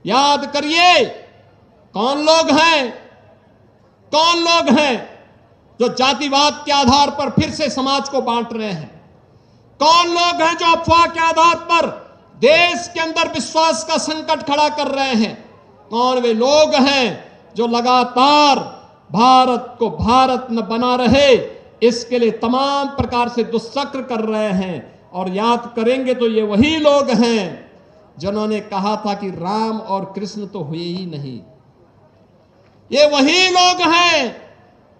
याद करिए, कौन लोग हैं जो जातिवाद के आधार पर फिर से समाज को बांट रहे हैं? कौन लोग हैं जो अफवाह के आधार पर देश के अंदर विश्वास का संकट खड़ा कर रहे हैं? कौन वे लोग हैं जो लगातार भारत को भारत न बना रहे इसके लिए तमाम प्रकार से दुष्चक्र कर रहे हैं? और याद करेंगे तो ये वही लोग हैं जिन्होंने कहा था कि राम और कृष्ण तो हुए ही नहीं। ये वही लोग हैं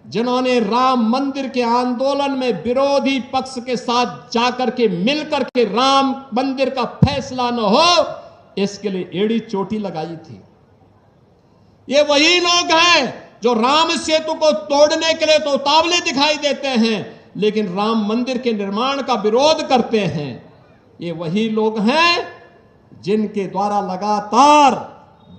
जिन्होंने राम मंदिर के आंदोलन में विरोधी पक्ष के साथ जाकर के मिलकर के राम मंदिर का फैसला न हो इसके लिए एड़ी चोटी लगाई थी। ये वही लोग हैं जो राम सेतु को तोड़ने के लिए तो उतावले दिखाई देते हैं लेकिन राम मंदिर के निर्माण का विरोध करते हैं। ये वही लोग हैं जिनके द्वारा लगातार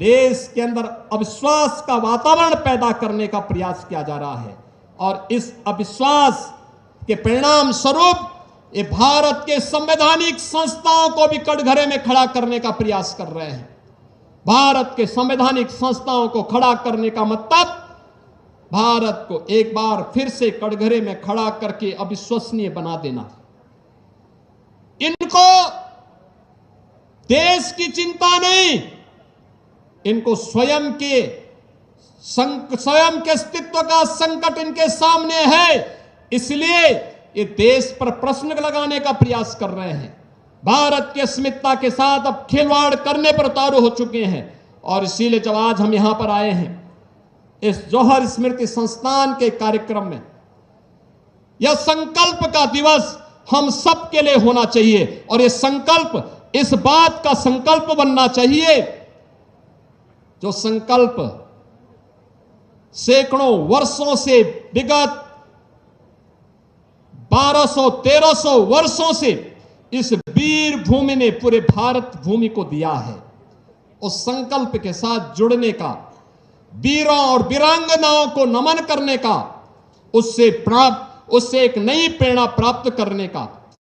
देश के अंदर अविश्वास का वातावरण पैदा करने का प्रयास किया जा रहा है और इस अविश्वास के परिणाम स्वरूप ये भारत के संवैधानिक संस्थाओं को भी कटघरे में खड़ा करने का प्रयास कर रहे हैं। भारत के संवैधानिक संस्थाओं को खड़ा करने का मतलब भारत को एक बार फिर से कटघरे में खड़ा करके अविश्वसनीय बना देना। इनको देश की चिंता नहीं, इनको स्वयं के अस्तित्व का संकट इनके सामने है, इसलिए ये देश पर प्रश्न लगाने का प्रयास कर रहे हैं। भारत की अस्मिता के साथ अब खिलवाड़ करने पर उतारू हो चुके हैं और इसीलिए जब आज हम यहां पर आए हैं इस जौहर स्मृति संस्थान के कार्यक्रम में, यह संकल्प का दिवस हम सब के लिए होना चाहिए और यह संकल्प इस बात का संकल्प बनना चाहिए जो संकल्प सैकड़ों वर्षों से, विगत 1200-1300 वर्षों से इस वीर भूमि ने पूरे भारत भूमि को दिया है। उस संकल्प के साथ जुड़ने का, वीरों और वीरांगनाओं को नमन करने का, उससे एक नई प्रेरणा प्राप्त करने का